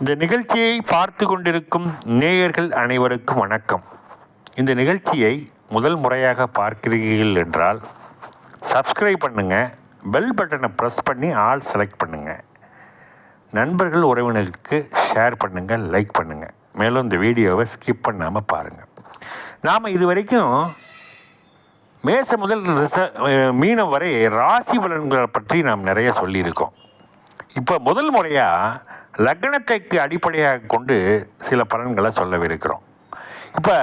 இந்த நிகழ்ச்சியை பார்த்து கொண்டிருக்கும் நேயர்கள் அனைவருக்கும் வணக்கம். இந்த நிகழ்ச்சியை முதல் முறையாக பார்க்கிறீர்கள் என்றால் சப்ஸ்கிரைப் பண்ணுங்கள், பெல் பட்டனை ப்ரெஸ் பண்ணி ஆல் செலக்ட் பண்ணுங்கள். நண்பர்கள் உறவினர்களுக்கு ஷேர் பண்ணுங்கள், லைக் பண்ணுங்கள். மேலும் இந்த வீடியோவை ஸ்கிப் பண்ணாமல் பாருங்கள். நாம் இது வரைக்கும் மேச முதல் மீனம் வரை ராசி பலன்களை பற்றி நாம் நிறைய சொல்லியிருக்கோம். இப்போ முதல் முறையாக லக்னத்தைக்கு அடிப்படையாக கொண்டு சில பலன்களை சொல்லவிருக்கிறோம். இப்போ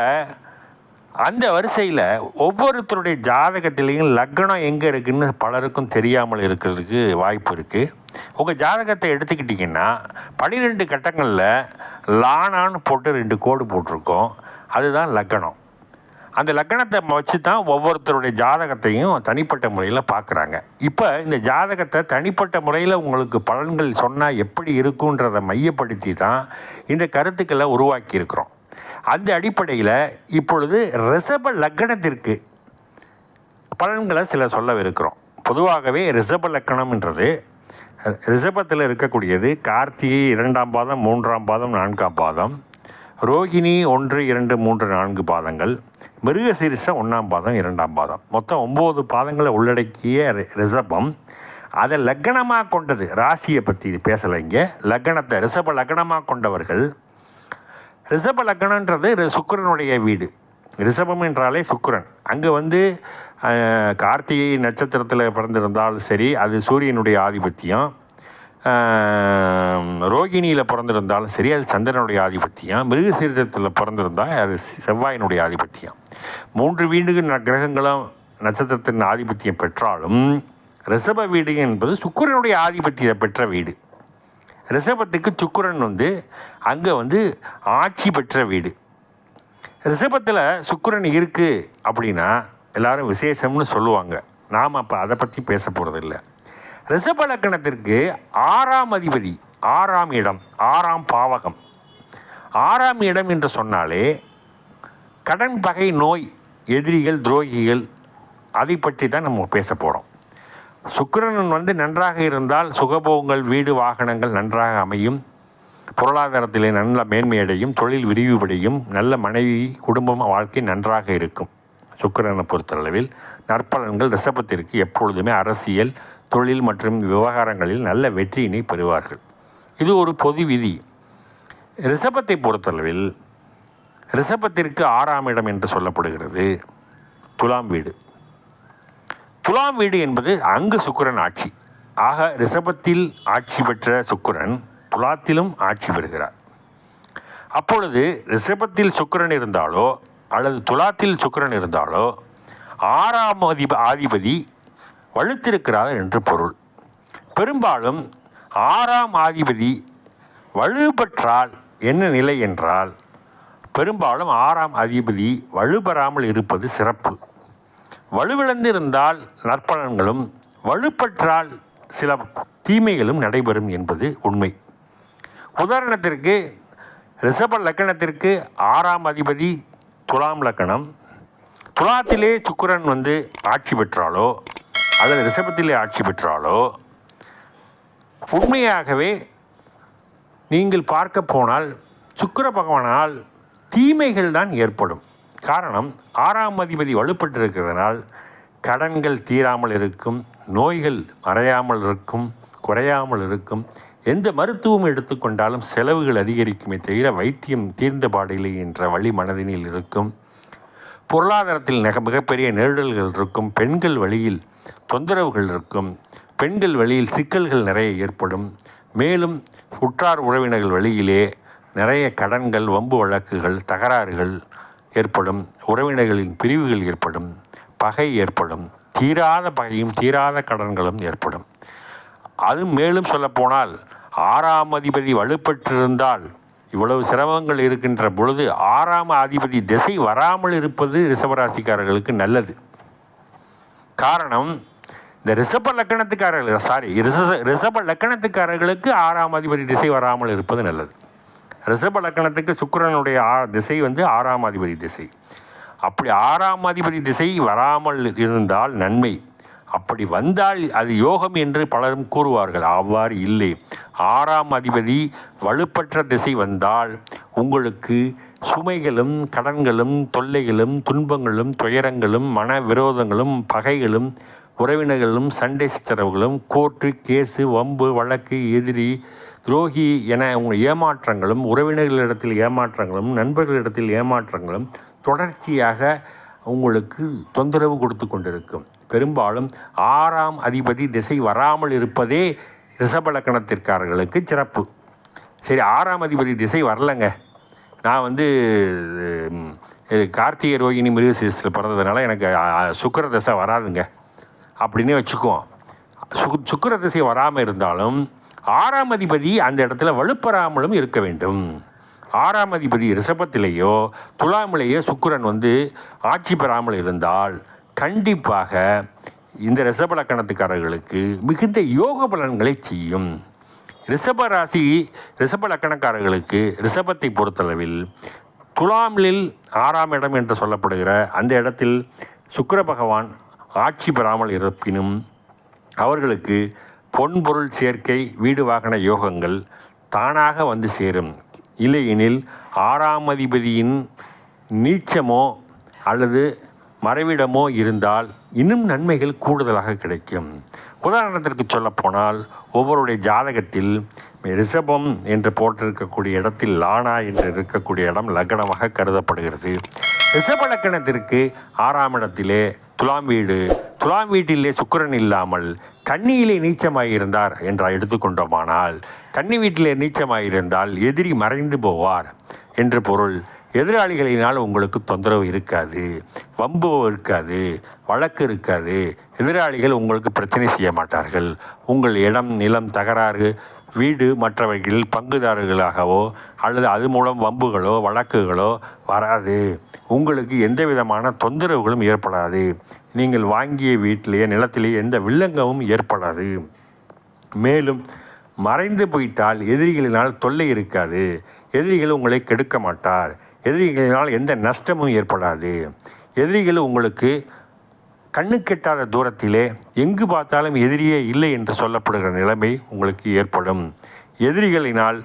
அந்த வரிசையில் ஒவ்வொருத்தருடைய ஜாதகத்திலையும் லக்னம் எங்கே இருக்குதுன்னு பலருக்கும் தெரியாமல் இருக்கிறதுக்கு வாய்ப்பு இருக்குது. உங்கள் ஜாதகத்தை எடுத்துக்கிட்டிங்கன்னா 12 கட்டங்களில் லானான்னு போட்டு 2 கோடு போட்டிருக்கோம். அதுதான் லக்னம். அந்த லக்னத்தை வச்சு தான் ஒவ்வொருத்தருடைய ஜாதகத்தையும் தனிப்பட்ட முறையில் பார்க்குறாங்க. இப்போ இந்த ஜாதகத்தை தனிப்பட்ட முறையில் உங்களுக்கு பலன்கள் சொன்னால் எப்படி இருக்குன்றதை மையப்படுத்தி தான் இந்த கருத்துக்களை உருவாக்கியிருக்கிறோம். அந்த அடிப்படையில் இப்பொழுது ரிஷப லக்னத்திற்கு பலன்களை சில சொல்லவிருக்கிறோம். பொதுவாகவே ரிஷப லக்னம்ன்றது ரிஷபத்தில் இருக்கக்கூடியது கார்த்திகை 2ஆம் பாதம், 3ஆம் பாதம், 4ஆம் பாதம், ரோகிணி 1, 2, 3, 4 பாதங்கள், மிருகசீரிஷம் 1ஆம் பாதம், 2ஆம் பாதம், மொத்தம் 9 பாதங்களை உள்ளடக்கிய ரிஷபம். அதை லக்னமாக கொண்டது. ராசியை பற்றி பேசலை இங்கே. லக்னத்தை ரிஷப லக்னமாக கொண்டவர்கள். ரிஷப லக்னன்றது சுக்கிரனுடைய வீடு. ரிஷபம் என்றாலே சுக்கிரன். அங்கே கார்த்திகை நட்சத்திரத்தில் பிறந்திருந்தாலும் சரி, அது சூரியனுடைய ஆதிபத்தியம். ரோகிணியில் பிறந்திருந்தாலும் சரி, அது சந்திரனுடைய ஆதிபத்தியம். மிருகசீரிஷத்தில் பிறந்திருந்தால் அது செவ்வாயினுடைய ஆதிபத்தியம். 3 வீடுகள் கிரகங்களும் நட்சத்திரத்தின் ஆதிபத்தியம் பெற்றாலும் ரிஷப வீடு என்பது சுக்கிரனுடைய ஆதிபத்தியம் பெற்ற வீடு. ரிஷபத்துக்கு சுக்கிரன் அங்கே ஆட்சி பெற்ற வீடு. ரிஷபத்தில் சுக்கிரன் இருக்குது அப்படின்னா எல்லாரும் விசேஷம்னு சொல்லுவாங்க. நாம் அப்போ அதை பற்றி பேச போகிறதில்லை. ரிஷப லக்னத்திற்கு 6ஆம் அதிபதி, 6ஆம் இடம், 6ஆம் பாவகம். 6ஆம் இடம் என்று சொன்னாலே கடன், பகை, நோய், எதிரிகள், துரோகிகள், அதை பற்றி தான் நம்ம பேச போகிறோம். சுக்கிரன் நன்றாக இருந்தால் சுகபோகங்கள், வீடு, வாகனங்கள் நன்றாக அமையும். பொருளாதாரத்திலே நல்ல மேன்மையடையும், தொழில் விரிவுபடையும், நல்ல மனைவி, குடும்பம், வாழ்க்கை நன்றாக இருக்கும். சுக்கிரனை பொறுத்தளவில் நற்பலன்கள் ரிஷபத்திற்கு எப்பொழுதுமே அரசியல், தொழில் மற்றும் விவகாரங்களில் நல்ல வெற்றியினை பெறுவார்கள். இது ஒரு பொது விதி. ரிஷபத்தை பொறுத்தளவில் ரிஷபத்திற்கு 6ஆம் இடம் என்று சொல்லப்படுகிறது துலாம் வீடு. துலாம் வீடு என்பது அங்கு சுக்கிரன் ஆட்சி. ஆக ரிஷபத்தில் ஆட்சி பெற்ற சுக்கிரன் துலாத்திலும் ஆட்சி பெறுகிறார். அப்பொழுது ரிஷபத்தில் சுக்கிரன் இருந்தாலோ அல்லது துலாத்தில் சுக்கிரன் இருந்தாலோ 6ஆம் அதிபதி வலுத்திருக்கிறார் என்று பொருள். பெரும்பாலும் 6ஆம் அதிபதி வலுப்பெற்றால் என்ன நிலை என்றால், பெரும்பாலும் 6ஆம் அதிபதி வலுப்பெறாமல் இருப்பது சிறப்பு. வலுவிழந்திருந்தால் நற்பலன்களும், வலுப்பெற்றால் சில தீமைகளும் நடைபெறும் என்பது உண்மை. உதாரணத்திற்கு ரிஷப லக்னத்திற்கு 6ஆம் அதிபதி துலாம் லக்னம். துலாத்திலே சுக்கிரன் ஆட்சி பெற்றாலோ அல்லது ரிஷபத்திலே ஆட்சி பெற்றாலோ உண்மையாகவே நீங்கள் பார்க்க போனால் சுக்கிர பகவானால் தீமைகள் தான் ஏற்படும். காரணம், 6ஆம் அதிபதி வலுப்பட்டிருக்கிறதுனால் கடன்கள் தீராமல் இருக்கும், நோய்கள் மறையாமல் இருக்கும், குறையாமல் இருக்கும். எந்த மருத்துவம் எடுத்துக்கொண்டாலும் செலவுகள் அதிகரிக்குமே தவிர வைத்தியம் தீர்ந்த பாடில்லை என்ற வழி மனதினில் இருக்கும். பொருளாதாரத்தில் மிகப்பெரிய நெருடல்கள் இருக்கும். பெண்கள் வழியில் தொந்தரவுகள் இருக்கும். பெண்கள் வழியில் சிக்கல்கள் நிறைய ஏற்படும். மேலும் உற்றார் உறவினர்கள் வழியிலே நிறைய கடன்கள், வம்பு வழக்குகள், தகராறுகள் ஏற்படும். உறவினர்களின் பிரிவுகள் ஏற்படும். பகை ஏற்படும். தீராத பகையும் தீராத கடன்களும் ஏற்படும். அது மேலும் சொல்லப்போனால் 6ஆம் அதிபதி வலுப்பெற்றிருந்தால் இவ்வளவு சிரமங்கள் இருக்கின்ற பொழுது 6ஆம் அதிபதி திசை வராமல் இருப்பது ரிஷபராசிக்காரர்களுக்கு நல்லது. காரணம், இந்த ரிஷப லக்னத்துக்காரர்களுக்கு 6ஆம் அதிபதி திசை வராமல் இருப்பது நல்லது. ரிஷப லக்னத்துக்கு சுக்கிரனுடைய திசை 6ஆம் அதிபதி திசை. அப்படி 6ஆம் அதிபதி திசை வராமல் இருந்தால் நன்மை. அப்படி வந்தால் அது யோகம் என்று பலரும் கூறுவார்கள். அவ்வாறு இல்லை. 6ஆம் அதிபதி வலுப்பற்ற திசை வந்தால் உங்களுக்கு சுமைகளும் கடன்களும் தொல்லைகளும் துன்பங்களும் துயரங்களும் மன விரோதங்களும் பகைகளும் உறவினர்களும் சண்டை சித்தரவுகளும் கோர்ட்டு கேஸு வம்பு வழக்கு எதிரி துரோகி என ஏமாற்றங்களும் உறவினர்களிடத்தில் ஏமாற்றங்களும் நண்பர்களிடத்தில் ஏமாற்றங்களும் தொடர்ச்சியாக உங்களுக்கு தொந்தரவு கொடுத்து கொண்டிருக்கும். பெரும்பாலும் 6ஆம் அதிபதி திசை வராமல் இருப்பதே ரிஷப லக்னத்திற்காரர்களுக்கு சிறப்பு. சரி, 6ஆம் அதிபதி திசை வரலைங்க, நான் கார்த்திகை ரோகிணி மிருகசீரிஸில் பிறந்ததுனால எனக்கு சுக்கிர திசை வராதுங்க அப்படின்னு வச்சுக்குவோம். சுக்கிர திசை வராமல் இருந்தாலும் 6ஆம் அதிபதி அந்த இடத்துல வலுப்பெறாமலும் இருக்க வேண்டும். 6ஆம் அதிபதி ரிஷபத்திலேயோ துலாமிலேயோ சுக்கிரன் ஆட்சி பெறாமல் இருந்தால் கண்டிப்பாக இந்த ரிஷப லக்கணத்துக்காரர்களுக்கு மிகுந்த யோக பலன்களை செய்யும். ரிஷப ராசி ரிஷப லக்கணக்காரர்களுக்கு ரிஷபத்தை பொறுத்தளவில் துலாமில் 6ஆம் இடம் என்று சொல்லப்படுகிற அந்த இடத்தில் சுக்கிர பகவான் ஆட்சி பெறாமல் இருப்பினும் அவர்களுக்கு பொன்பொருள் சேர்க்கை வீடு வாகன யோகங்கள் தானாக சேரும். இல்லையெனில் 6ஆம் அதிபதியின் நீச்சமோ அல்லது மறைவிடமோ இருந்தால் இன்னும் நன்மைகள் கூடுதலாக கிடைக்கும். உதாரணத்திற்கு சொல்லப்போனால் ஒவ்வொருடைய ஜாதகத்தில் ரிஷபம் என்று போட்டிருக்கக்கூடிய இடத்தில் லானா என்று இருக்கக்கூடிய இடம் லக்னமாக கருதப்படுகிறது. ரிஷப லக்னத்திற்கு 6ஆம் இடத்திலே துலாம் வீடு, துலாம் வீட்டிலே சுக்கிரன் இல்லாமல் கன்னியிலே நீச்சமாயிருந்தார் என்று எடுத்துக்கொண்டோமானால், கன்னி வீட்டிலே நீச்சமாயிருந்தால் எதிரி மறைந்து போவார் என்று பொருள். எதிராளிகளினால் உங்களுக்கு தொந்தரவு இருக்காது, வம்பு இருக்காது, வழக்கு இருக்காது, எதிராளிகள் உங்களுக்கு பிரச்சனை செய்ய மாட்டார்கள். உங்கள் இடம் நிலம் தகராறு வீடு மற்றவைகளில் பங்குதாரர்களாகவோ அல்லது அது மூலம் வம்புகளோ வழக்குகளோ வராது. உங்களுக்கு எந்த விதமான தொந்தரவுகளும் ஏற்படாது. நீங்கள் வாங்கிய வீட்டிலேயே நிலத்திலேயே எந்த வில்லங்கமும் ஏற்படாது. மேலும் மறைந்து போயிட்டால் எதிரிகளினால் தொல்லை இருக்காது. எதிரிகள் உங்களை கெடுக்க மாட்டார். எதிரிகளினால் எந்த நஷ்டமும் ஏற்படாது. எதிரிகள் உங்களுக்கு கண்ணு கெட்டாத தூரத்திலே எங்கு பார்த்தாலும் எதிரியே இல்லை என்று சொல்லப்படுகிற நிலைமை உங்களுக்கு ஏற்படும். எதிரிகளினால்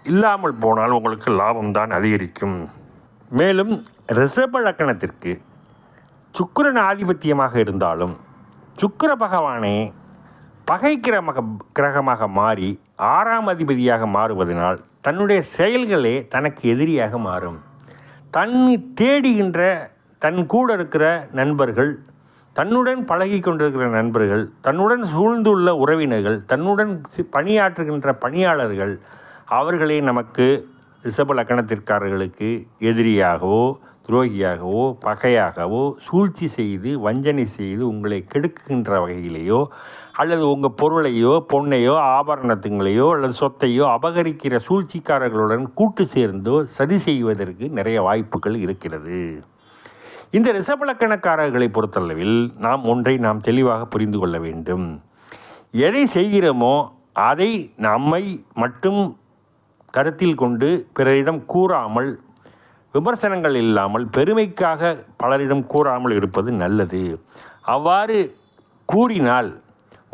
இல்லாமல் போனால் உங்களுக்கு லாபம்தான் அதிகரிக்கும். மேலும் ரிஷப லக்னத்திற்கு சுக்கிரன் ஆதிபத்தியமாக இருந்தாலும் சுக்கிர பகவானே பகை கிரகமாக மாறி 6ஆம் அதிபதியாக மாறுவதனால் தன்னுடைய செயல்களே தனக்கு எதிரியாக மாறும். தன்னை தேடுகின்ற தன் கூட இருக்கிற நண்பர்கள், தன்னுடன் பழகி கொண்டிருக்கிற நண்பர்கள், தன்னுடன் சூழ்ந்துள்ள உறவினர்கள், தன்னுடன் பணியாற்றுகின்ற பணியாளர்கள், அவர்களே நமக்கு ரிஷப லக்னத்திற்காரர்களுக்கு எதிரியாகவோ துரோகியாகவோ பகையாகவோ சூழ்ச்சி செய்து வஞ்சனை செய்து உங்களை கெடுக்கின்ற வகையிலேயோ அல்லது உங்கள் பொருளையோ பொன்னையோ ஆபரணத்துங்களையோ அல்லது சொத்தையோ அபகரிக்கிற சூழ்ச்சிக்காரர்களுடன் கூட்டு சேர்ந்தோ சதி செய்வதற்கு நிறைய வாய்ப்புகள் இருக்கிறது. இந்த ரிஷப லக்னக்காரர்களை பொறுத்தளவில் நாம் தெளிவாக புரிந்து கொள்ள வேண்டும். எதை செய்கிறோமோ அதை நம்மை மட்டும் கருத்தில் கொண்டு பிறரிடம் கூறாமல், விமர்சனங்கள் இல்லாமல், பெருமைக்காக பலரிடம் கூறாமல் இருப்பது நல்லது. அவ்வாறு கூறினால்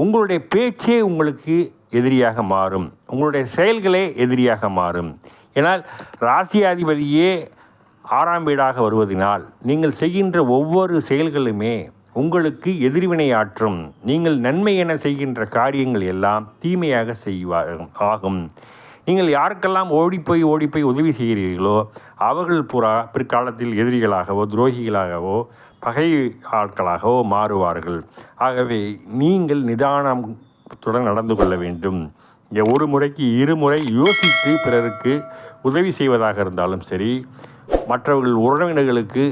உங்களுடைய பேச்சே உங்களுக்கு எதிரியாக மாறும், உங்களுடைய செயல்களே எதிரியாக மாறும். ஏனால் ராசியாதிபதியே 6ஆம் வீடாக வருவதனால் நீங்கள் செய்கின்ற ஒவ்வொரு செயல்களுமே உங்களுக்கு எதிர்வினையாற்றும். நீங்கள் நன்மை என செய்கின்ற காரியங்கள் எல்லாம் தீமையாக ஆகும். நீங்கள் யாருக்கெல்லாம் ஓடிப்போய் உதவி செய்கிறீர்களோ அவர்கள் பிற்காலத்தில் எதிரிகளாகவோ துரோகிகளாகவோ பகை ஆட்களாகவோ மாறுவார்கள். ஆகவே நீங்கள் நிதானத்துடன் நடந்து கொள்ள வேண்டும். ஒரு முறைக்கு 2 முறை யோசித்து பிறருக்கு உதவி செய்வதாக இருந்தாலும் சரி, மற்றவர்கள் உறவினர்களுக்கு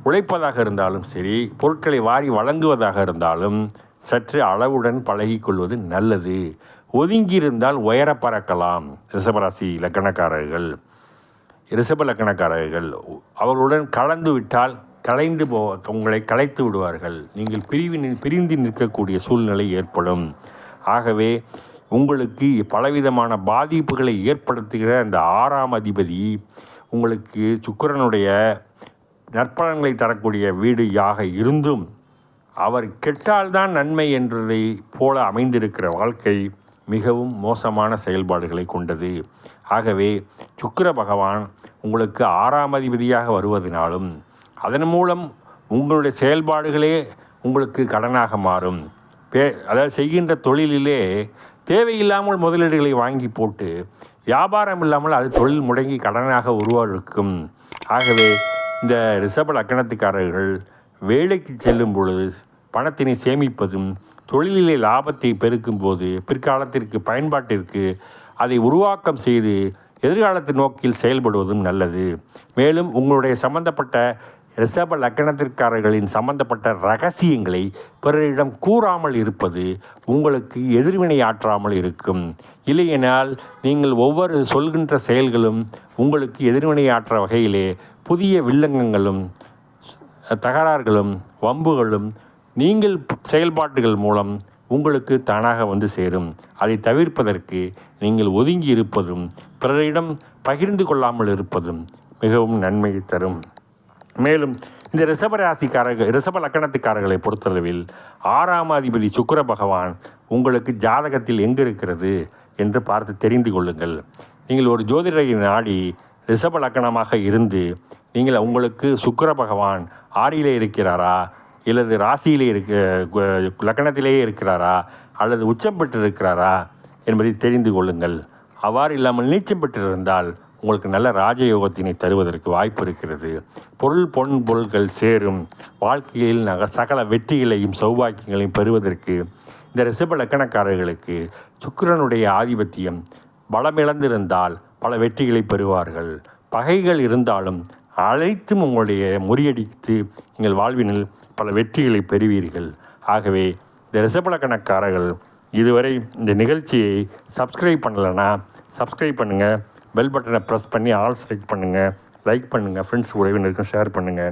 உழைப்பதாக இருந்தாலும் சரி, பொருட்களை வாரி வழங்குவதாக இருந்தாலும் சற்று அளவுடன் பழகிக்கொள்வது நல்லது. ஒதுங்கியிருந்தால் உயர பறக்கலாம். ரிஷபராசி லக்கணக்காரர்கள் அவர்களுடன் கலந்து விட்டால் உங்களை கலைத்து விடுவார்கள். நீங்கள் பிரிந்து நிற்கக்கூடிய சூழ்நிலை ஏற்படும். ஆகவே உங்களுக்கு பலவிதமான பாதிப்புகளை ஏற்படுத்துகிற அந்த 6ஆம் அதிபதி உங்களுக்கு சுக்கிரனுடைய நற்பலன்களை தரக்கூடிய வீடு யாக இருந்தும் அவர் கெட்டால்தான் நன்மை என்றதை போல அமைந்திருக்கிற வாழ்க்கை மிகவும் மோசமான செயல்பாடுகளை கொண்டது. ஆகவே சுக்கிர பகவான் உங்களுக்கு 6ஆம் அதிபதியாக வருவதனாலும் அதன் மூலம் உங்களுடைய செயல்பாடுகளே உங்களுக்கு கடனாக மாறும். அதாவது செய்கின்ற தொழிலிலே தேவையில்லாமல் முதலீடுகளை வாங்கி போட்டு வியாபாரம் இல்லாமல் அது தொழில் முடங்கி கடனாக உருவாக்கும். ஆகவே இந்த ரிஷப லக்னத்துக்காரர்கள் வேலைக்கு செல்லும் பொழுது பணத்தினை சேமிப்பதும் தொழிலிலே லாபத்தை பெருக்கும் போது பிற்காலத்திற்கு பயன்பாட்டிற்கு அதை உருவாக்கம் செய்து எதிர்காலத்து நோக்கில் செயல்படுவதும் நல்லது. மேலும் உங்களுடைய சம்பந்தப்பட்ட ரிஷப லக்னத்திற்காரர்களின் சம்பந்தப்பட்ட ரகசியங்களை பிறரிடம் கூறாமல் இருப்பது உங்களுக்கு எதிர்வினை ஆற்றாமல் இருக்கும். இல்லையெனால் நீங்கள் ஒவ்வொரு சொல்கின்ற செயல்களும் உங்களுக்கு எதிர்வினை ஆற்ற வகையிலே புதிய வில்லங்கங்களும் தகராறுகளும் வம்புகளும் நீங்கள் செயல்பாட்டுகள் மூலம் உங்களுக்கு தானாக வந்து சேரும். அதை தவிர்ப்பதற்கு நீங்கள் ஒதுங்கி இருப்பதும் பிறரிடம் பகிர்ந்து கொள்ளாமல் இருப்பதும் மிகவும் நன்மையை தரும். மேலும் இந்த ரிஷப லக்னத்துக்காரர்களை பொறுத்தளவில் 6ஆம் அதிபதி சுக்கிர பகவான் உங்களுக்கு ஜாதகத்தில் எங்கு இருக்கிறது என்று பார்த்து தெரிந்து கொள்ளுங்கள். நீங்கள் ஒரு ஜோதிடரை நாடி ரிஷப லக்னமாக இருந்து நீங்கள் உங்களுக்கு சுக்கிர பகவான் 6இலே இருக்கிறாரா, இல்லது ராசியிலே லக்னத்திலேயே இருக்கிறாரா, அல்லது உச்சம் பெற்றிருக்கிறாரா என்பதை தெரிந்து கொள்ளுங்கள். அவ்வாறு இல்லாமல் நீச்சம் பெற்றிருந்தால் உங்களுக்கு நல்ல ராஜயோகத்தினை தருவதற்கு வாய்ப்பு இருக்கிறது. பொருட்கள் சேரும். வாழ்க்கையில் சகல வெற்றிகளையும் சௌபாக்கியங்களையும் பெறுவதற்கு இந்த ரிஷப லக்னக்காரர்களுக்கு சுக்கிரனுடைய ஆதிபத்தியம் பலமிழந்திருந்தால் பல வெற்றிகளை பெறுவார்கள். பகைகள் இருந்தாலும் அனைத்தும் உங்களுடைய முறியடித்து நீங்கள் வாழ்வினில் பல வெற்றிகளை பெறுவீர்கள். ஆகவே இந்த ரிஷப லக்னக்காரர்கள் இதுவரை இந்த நிகழ்ச்சியை சப்ஸ்கிரைப் பண்ணலைன்னா சப்ஸ்கிரைப் பண்ணுங்கள். பெல் பட்டனை ப்ரெஸ் பண்ணி ஆல் செலக்ட் பண்ணுங்கள். லைக் பண்ணுங்கள். ஃப்ரெண்ட்ஸ் உறவினருக்கும் ஷேர் பண்ணுங்கள்.